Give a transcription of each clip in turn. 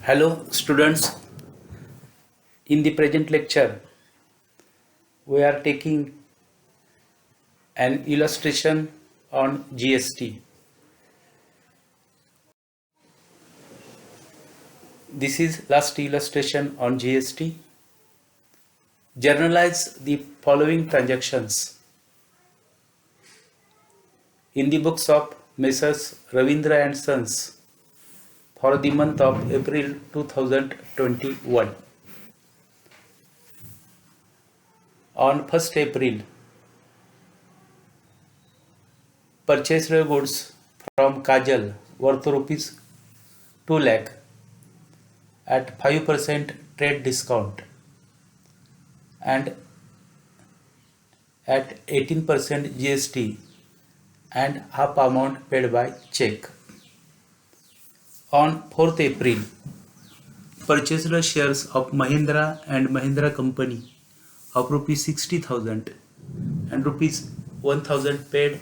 Hello students, in the present lecture we are taking an illustration on GST. This is last illustration on GST. Generalize the following transactions. In the books of Messrs. Ravindra and Sons for the month of April 2021. On 1st April, purchased goods from Kajal worth rupees 2 lakh at 5% trade discount and at 18% GST and half amount paid by check. On 4th April, purchased shares of Mahindra and Mahindra Company of rupees 60,000 and rupees 1,000 paid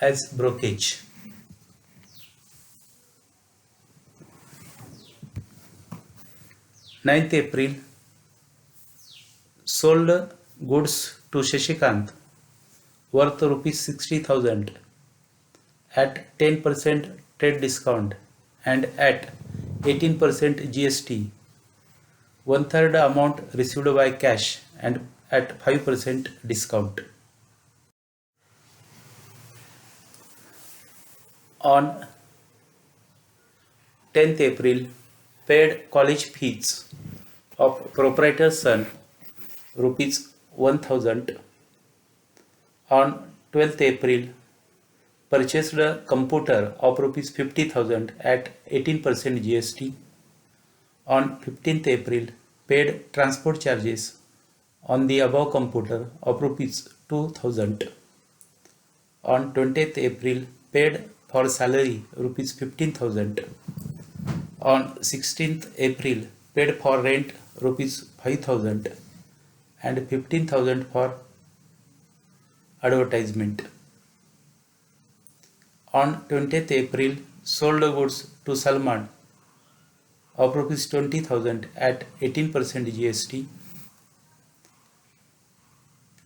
as brokerage. Ninth April, sold goods to Shashikant worth rupees 60,000 at 10% trade discount and at 18% GST, one third amount received by cash and at 5% discount. On 10th April, paid college fees of proprietor's son rupees 1,000. On 12th April, purchased a computer of rupees 50,000 at 18% GST. On 15th April, paid transport charges on the above computer of rupees 2,000. On 20th April, paid for salary rupees 15,000. On 16th April, paid for rent rupees 5,000 and 15,000 for advertisement. On 20th April, sold goods to Salman of rupees 20,000 at 18% GST.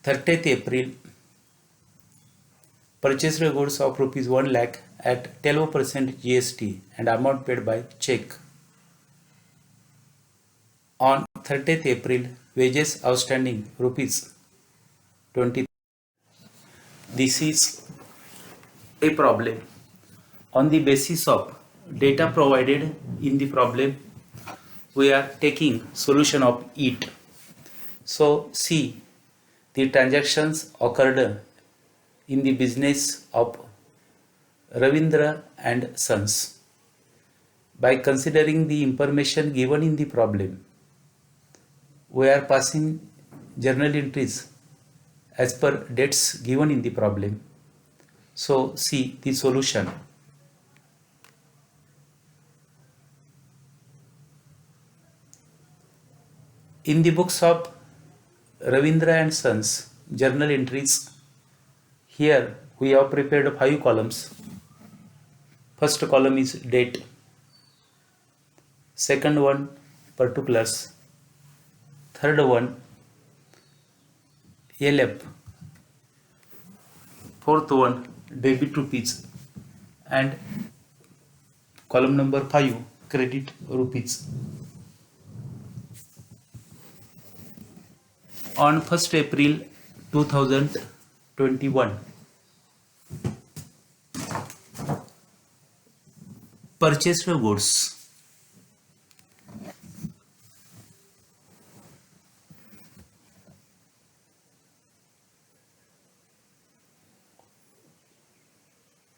30th April, purchased goods of rupees 1 lakh at 12% GST and amount paid by check. On 30th April, wages outstanding rupees 20. This is a problem. On the basis of data provided in the problem, we are taking solution of it. So see, the transactions occurred in the business of Ravindra and Sons. By considering the information given in the problem, we are passing journal entries as per dates given in the problem. So see the solution. In the books of Ravindra and Sons journal entries, here we have prepared 5 columns. First column is date, second one particulars, third one LF, fourth one debit rupees, and column number 5 credit rupees. On 1st April 2021, purchased goods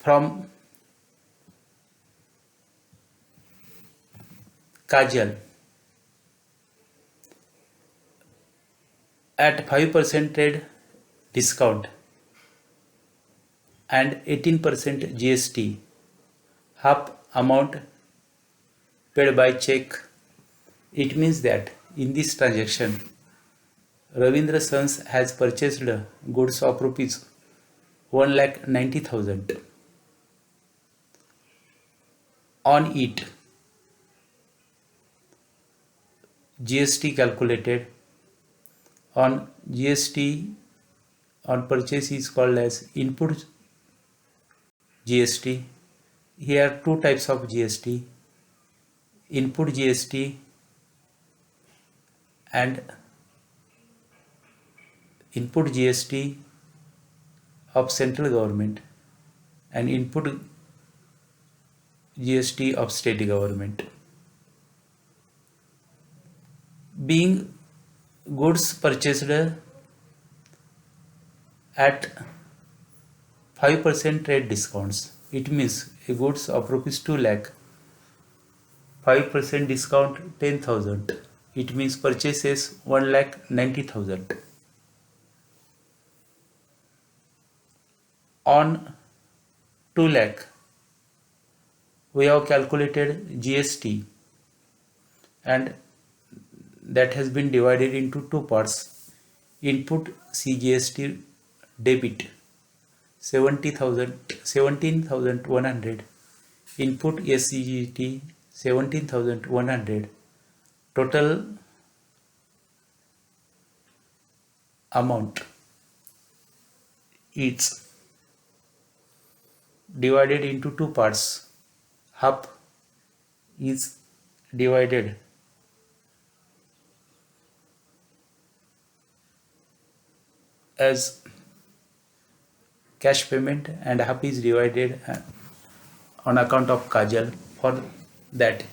from Kajal at 5% trade discount and 18% GST, half amount paid by check. It means that in this transaction, Ravindra Sons has purchased goods of rupees 1,90,000. On it, GST calculated. On GST on purchase is called as input GST. Here are two types of GST, input GST and input GST of central government and input GST of state government. Being goods purchased at 5% trade discounts, it means a goods of rupees 2 lakh, 5% discount 10,000, it means purchases 1,90,000. On 2 lakh, we have calculated GST and that has been divided into two parts. Input CGST debit 17,100, input SCGT 17,100. Total amount is divided into two parts. Half is divided as cash payment and half is divided on account of Kajal. For that,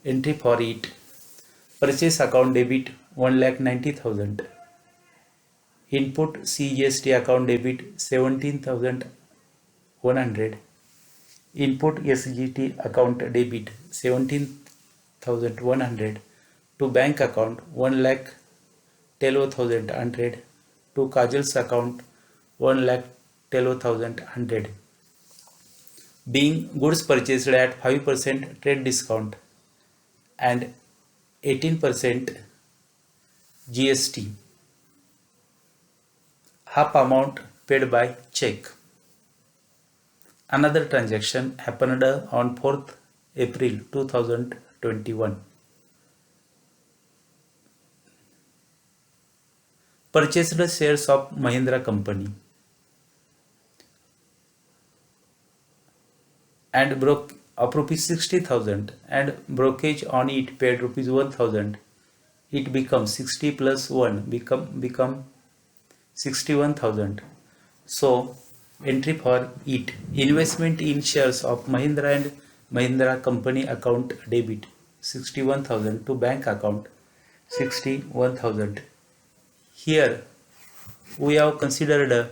entry for it: purchase account debit 1,90,000, input CGST account debit 17,100, input SGT account debit 17,100, to bank account 1,12,100, to Kajal's account 1,12,100. Being goods purchased at 5% trade discount and 18% GST, half amount paid by check. Another transaction happened on 4th April 2021. Purchased shares of Mahindra Company and broke of rupees 60,000 and brokerage on it paid rupees 1,000. It becomes 60 plus 1 become 61,000. So entry for it: investment in shares of Mahindra and Mahindra Company account debit 61,000, to bank account 61,000. Here we have considered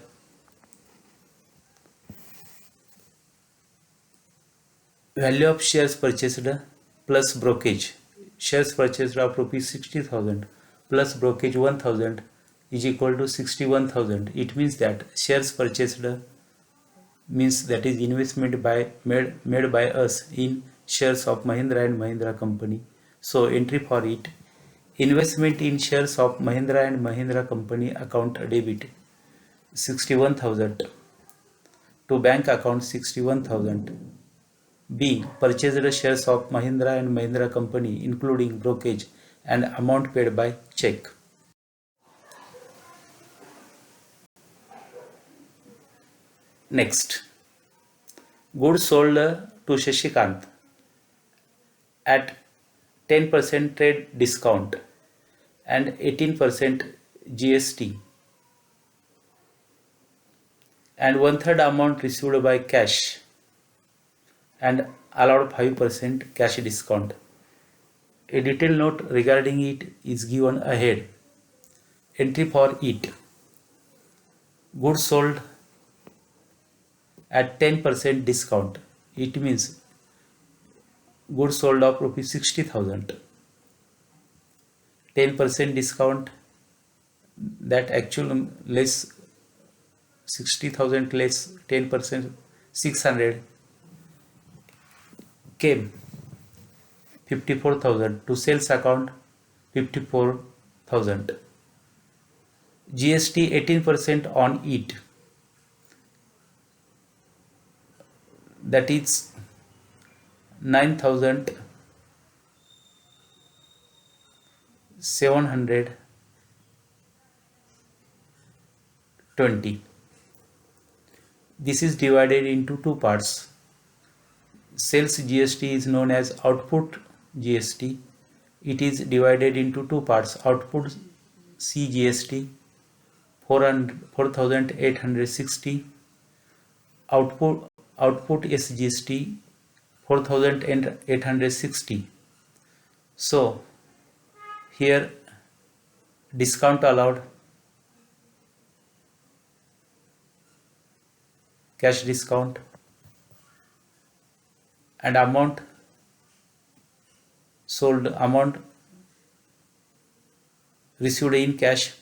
value of shares purchased plus brokerage. Shares purchased of rupees 60,000 plus brokerage 1,000 is equal to 61,000. It means that shares purchased means that is investment made by us in shares of Mahindra and Mahindra Company. So entry for it: investment in shares of Mahindra and Mahindra Company account debit 61,000, to bank account 61,000. B. Purchased shares of Mahindra and Mahindra Company including brokerage and amount paid by check. Next, goods sold to Shashikant at 10% trade discount and 18% GST, and 1/3 amount received by cash and allowed 5% cash discount. A detailed note regarding it is given ahead. Entry for it: goods sold at 10% discount. It means goods sold of rupees 60,000. 10% discount, that actual less 60,000 less 10%, 600 came 54,000, to sales account 54,000. GST 18% on it, that is 9,000 720. This is divided into two parts. Sales GST is known as output GST. It is divided into two parts. Output CGST 4860, output SGST 4860. So here discount allowed, cash discount, and amount sold, amount received in cash,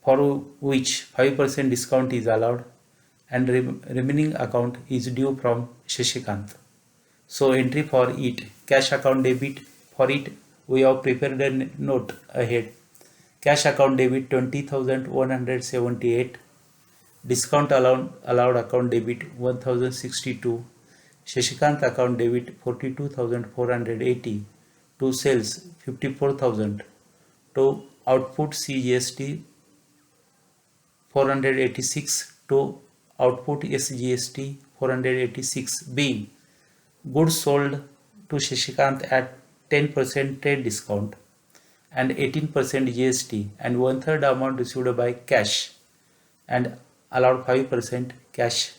for which 5% discount is allowed, and remaining account is due from Shashikant. So entry for it, cash account debit. For it we have prepared a note ahead. Cash account debit 20,178, discount allowed account debit 1062, Shashikant account debit 42,480, to sales 54,000, to output CGST 486, to output SGST 486, being goods sold to Shashikant at 10% trade discount and 18% GST, and 1/3 amount received by cash and allowed 5% cash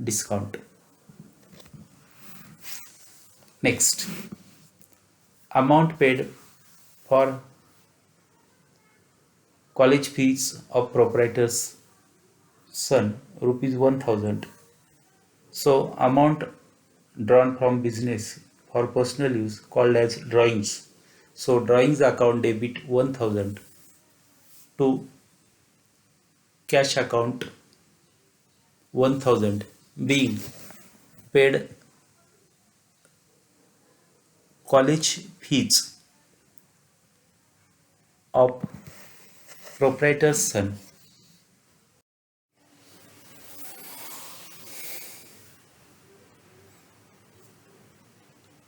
discount. Next, amount paid for college fees of proprietor's son, rupees 1000. So amount drawn from business for personal use called as drawings. So drawings account debit 1000, to cash account 1000, being paid college fees of proprietor's son.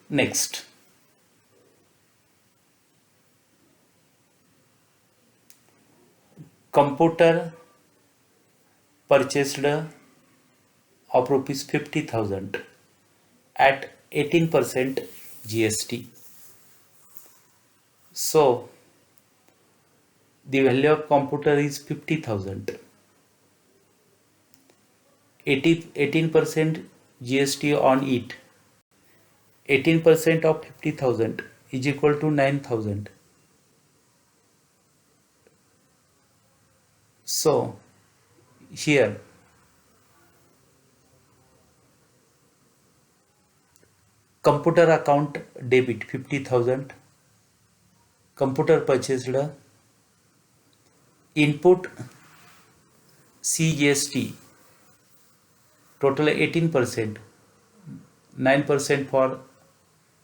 Next, computer purchased of rupees 50,000 at 18% GST. So the value of computer is 50,000. 18% GST on it. 18% of 50,000 is equal to 9,000. So here computer account debit 50,000, computer purchased, input CGST total 18%, 9% for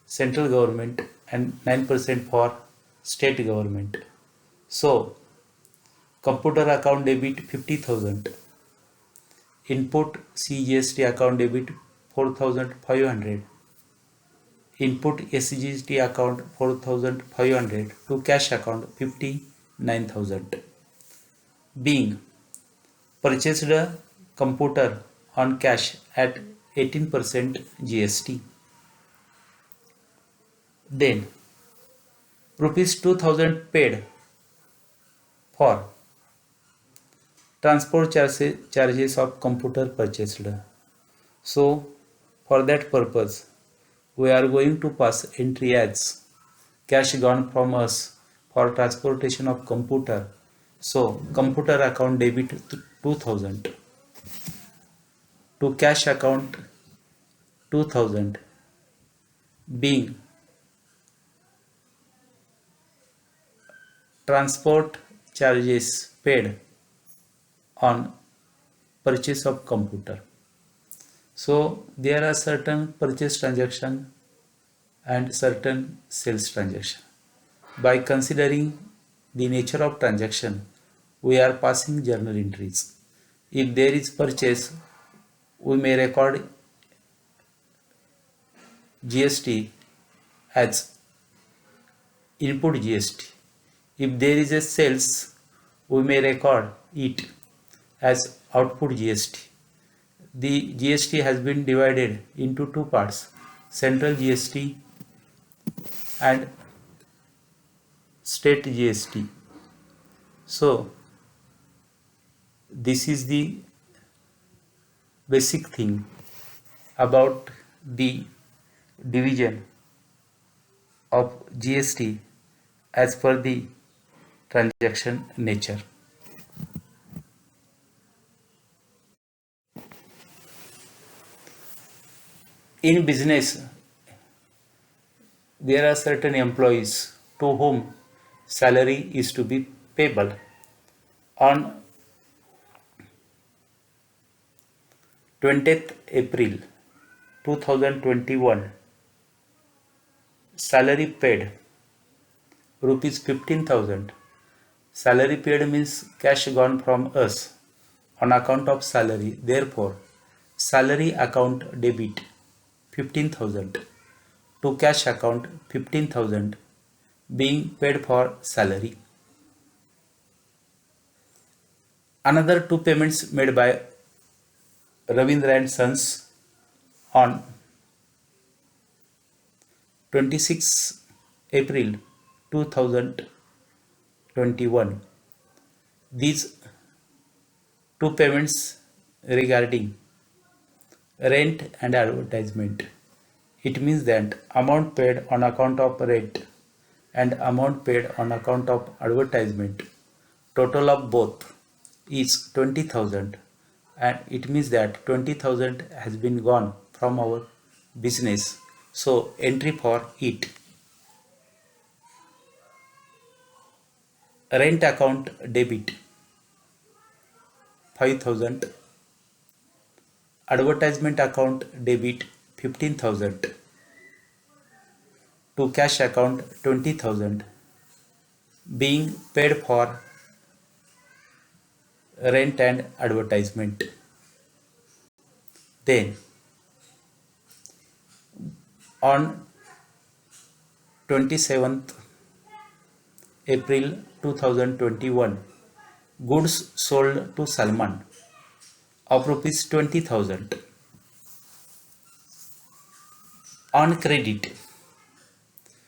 central government and 9% for state government. So computer account debit 50,000, input CGST account debit 4,500, input SGST account 4,500, to cash account 59,000, being purchased a computer on cash at 18% GST. Then rupees 2,000 paid for transport charges of computer purchased. So for that purpose we are going to pass entry as cash gone from us for transportation of computer. So computer account debit 2,000, to cash account 2,000, being transport charges paid on purchase of computer. So there are certain purchase transaction and certain sales transaction. By considering the nature of transaction, we are passing journal entries. If there is purchase, we may record GST as input GST. If there is a sales, we may record it as output GST. The GST has been divided into two parts, central GST and state GST. So this is the basic thing about the division of GST as per the transaction nature. In business, there are certain employees to whom salary is to be payable. On 20th April 2021, salary paid rupees 15,000. Salary paid means cash gone from us on account of salary. Therefore, salary account debit 15,000 to cash account 15,000 being paid for salary. Another two payments made by Ravindra and Sons on 26 April 2021. These two payments regarding rent and advertisement. It means that amount paid on account of rent and amount paid on account of advertisement, total of both is 20,000, and it means that 20,000 has been gone from our business. So entry for it. Rent account debit 5,000. Advertisement account debit 15,000 to cash account 20,000 being paid for rent and advertisement. Then on 27th April 2021, goods sold to Salman of rupees 20,000 on credit.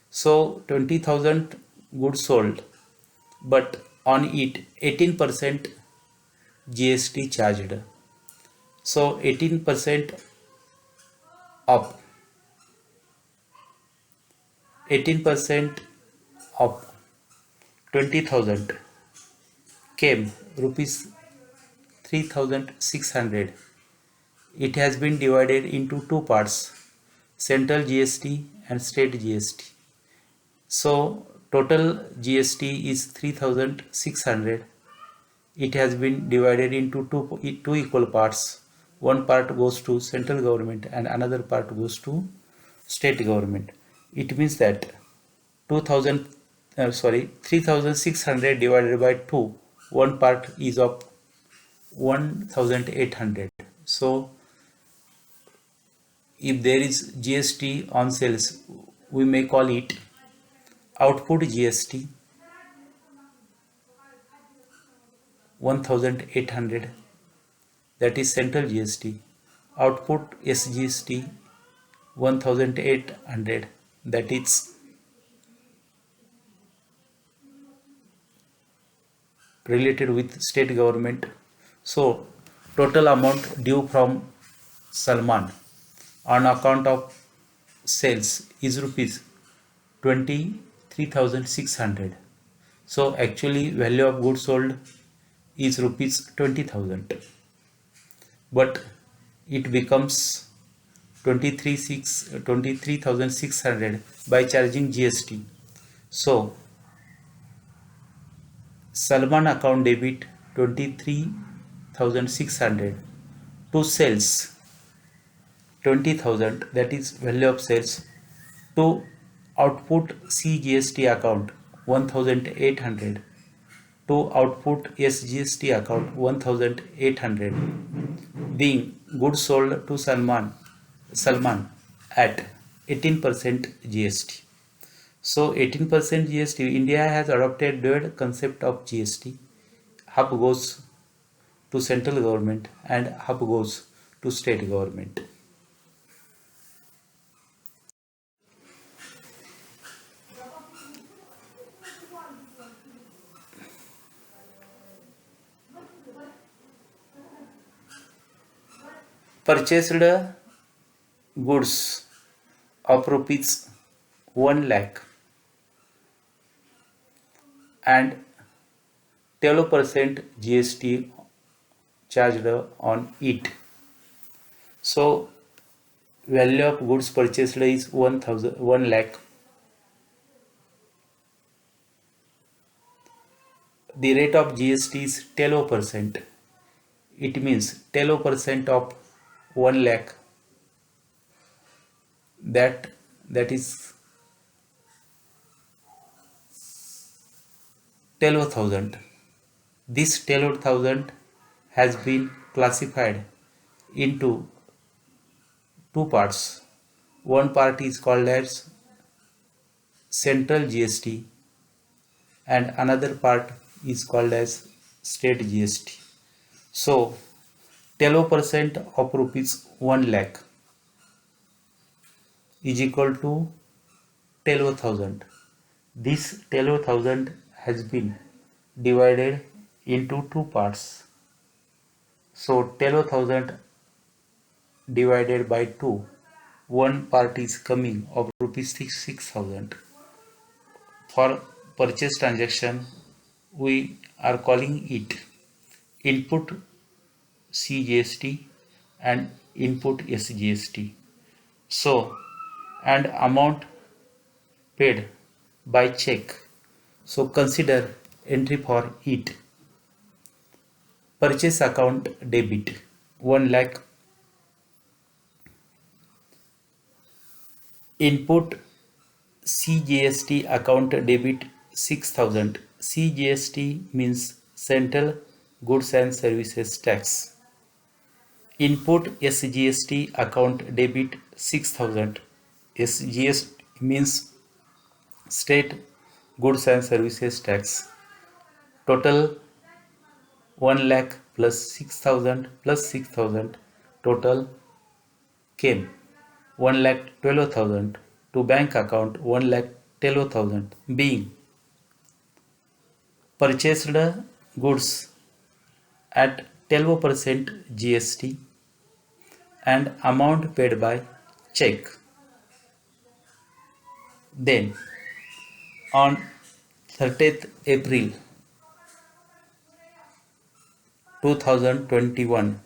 So 20,000 goods sold, but on it 18% GST charged. So 18% of 20,000 came rupees 3,600. It has been divided into two parts, central GST and state GST. So total GST is 3,600. It has been divided into two equal parts. One part goes to central government and another part goes to state government. It means that 3,600 divided by 2, one part is of 1,800. So if there is GST on sales, we may call it output GST 1,800, that is central GST. Output SGST 1,800, that is related with state government. So total amount due from Salman on account of sales is rupees 23,600. So actually value of goods sold is rupees 20,000, but it becomes 23,600 by charging GST. So Salman account debit 23,600 to sales 20,000, that is value of sales, to output CGST account 1,800 to output SGST account 1,800 being goods sold to Salman at 18% GST. So 18% GST, India has adopted dual concept of GST. Half goes to central government and half goes to state government. Purchased goods of rupees 1 lakh and 12% GST charged on it. So value of goods purchased is 1 lakh. The rate of GST is 12%. It means 12% of 1 lakh, that is 12,000. This 12,000 has been classified into two parts. One part is called as central GST and another part is called as state GST. So 12% of rupees 1 lakh is equal to 12,000. This 12,000 has been divided into two parts. So 12,000 divided by 2, one part is coming of rupees 6,000. For purchase transaction, we are calling it input CGST and input SGST. So, and amount paid by check. So consider entry for it. Purchase account debit 1 lakh. Input CGST account debit 6,000. CGST means Central Goods and Services Tax. Input SGST account debit 6,000. SGST means State Goods and Services Tax. Total 1 lakh plus 6,000 plus 6,000, total came 1,12,000 to bank account 1,12,000, being purchased goods at 12% GST and amount paid by check. Then on 30th April 2021,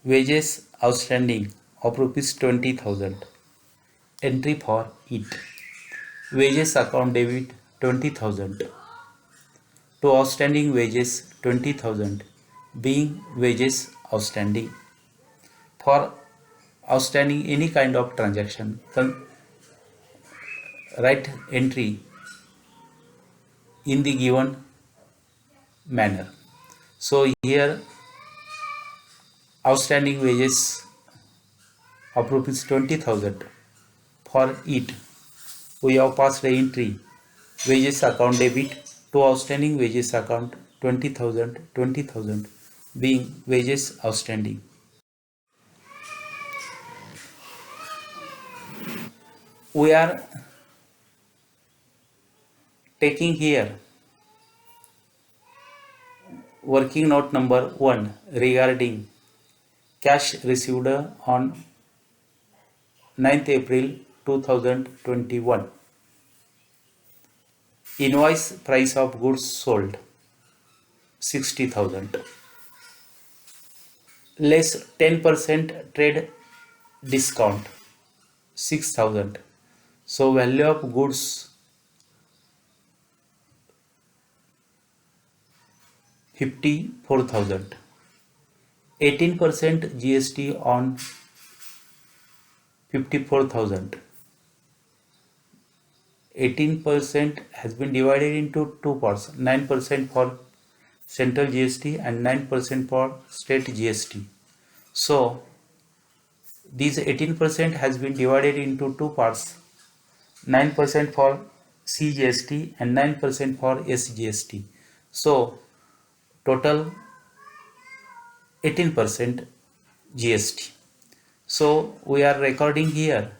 wages outstanding of rupees 20,000. Entry for it. Wages account debit 20,000 to outstanding wages 20,000, being wages outstanding. For outstanding any kind of transaction, write entry in the given manner. So here outstanding wages of rupees 20,000. For it, we have passed the entry wages account debit to outstanding wages account 20,000 being wages outstanding. We are taking here working note number 1 regarding cash received on 9th April 2021. Invoice price of goods sold 60,000. Less 10% trade discount 6,000. So value of goods 54,000. 18% GST on 54,000. 18% has been divided into two parts, 9% for central GST and 9% for state GST. So these 18% has been divided into two parts, 9% for CGST and 9% for SGST. So total 18% GST. So we are recording here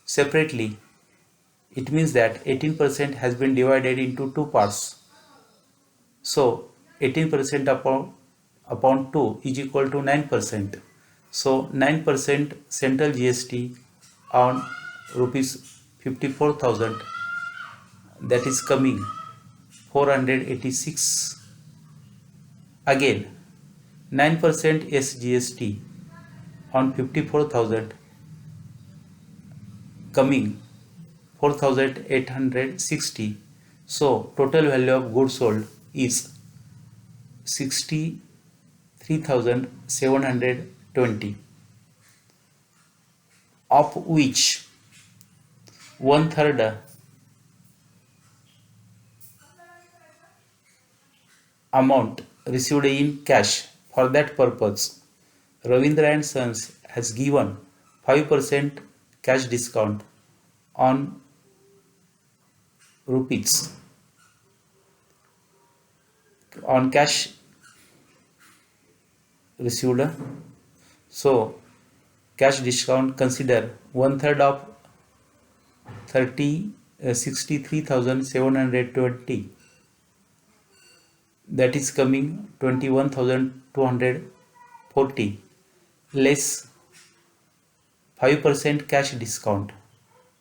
separately. It means that 18% has been divided into two parts. So 18% upon 2 is equal to 9%. So 9% central GST on rupees 54,000, that is coming 486. Again 9% SGST on 54,000 coming 4,860. So total value of goods sold is 63,720, of which one third amount received in cash. For that purpose, Ravindra and Sons has given 5% cash discount on rupees on cash received. So cash discount, consider one third of 63,720, that is coming 21,240, less 5% cash discount.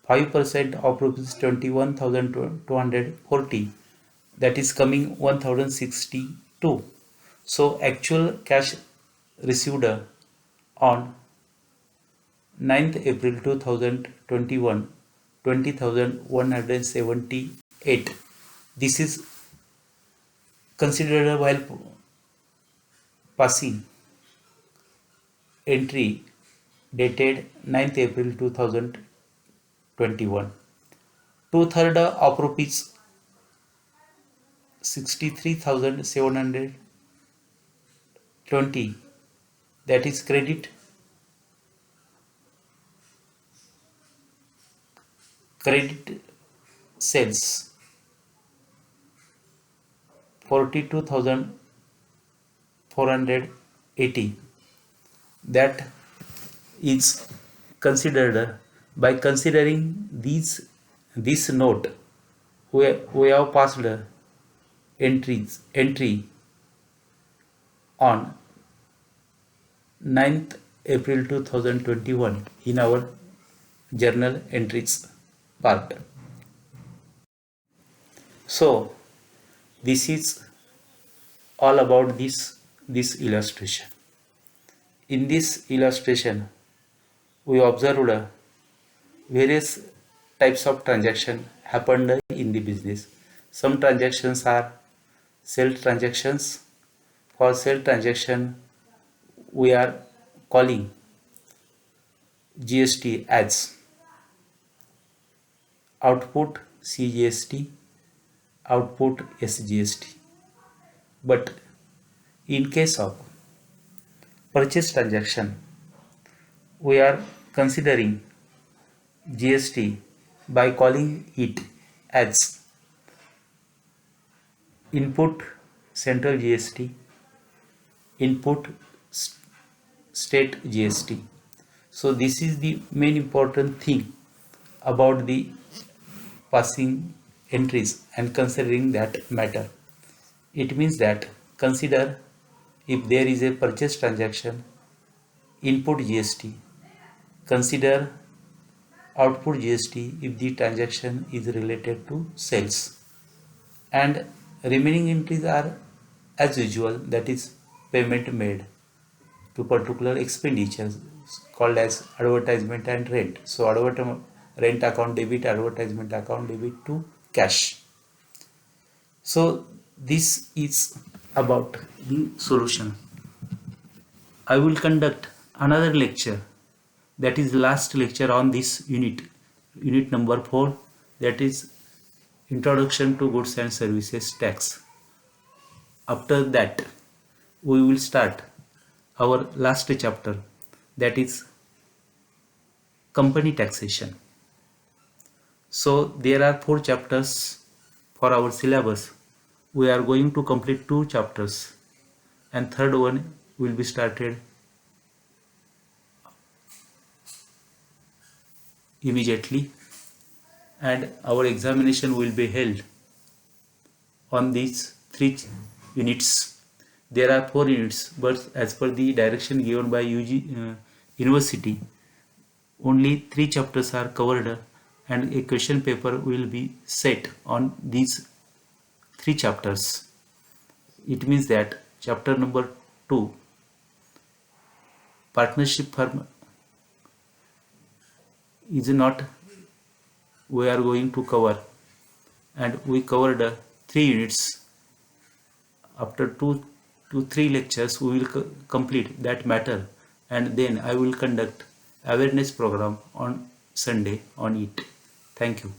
5% of rupees 21,240, that is coming 1,062. So actual cash received on 9th April 2021, 20,178. This is considered while passing entry dated 9th April 2021. Two third of rupees 63,720, that is credit sales 42,480, that is considered. By considering this note, we have passed entry on 9th April 2021 in our journal entries part. So this is all about this illustration. In this illustration, we observed various types of transaction happened in the business. Some transactions are sale transactions. For sale transaction, we are calling GST as output CGST, output SGST. But in case of purchase transaction, we are considering GST by calling it as input central GST, input state GST. So this is the main important thing about the passing entries and considering that matter. It means that consider if there is a purchase transaction, input GST, consider output GST if the transaction is related to sales, and remaining entries are as usual, that is payment made to particular expenditures called as advertisement and rent. So rent account debit, advertisement account debit to cash. So this is about the solution. I will conduct another lecture, that is last lecture on this unit number 4, that is Introduction to Goods and Services Tax. After that we will start our last chapter, that is company taxation. So there are 4 chapters for our syllabus. We are going to complete 2 chapters and third one will be started immediately, and our examination will be held on these 3 units. There are 4 units, but as per the direction given by UG University, only 3 chapters are covered and a question paper will be set on these 3 chapters. It means that chapter number 2, partnership firm, is not we are going to cover, and we covered 3 units. After 2 to 3 lectures we will complete that matter, and then I will conduct awareness program on Sunday on it. Thank you.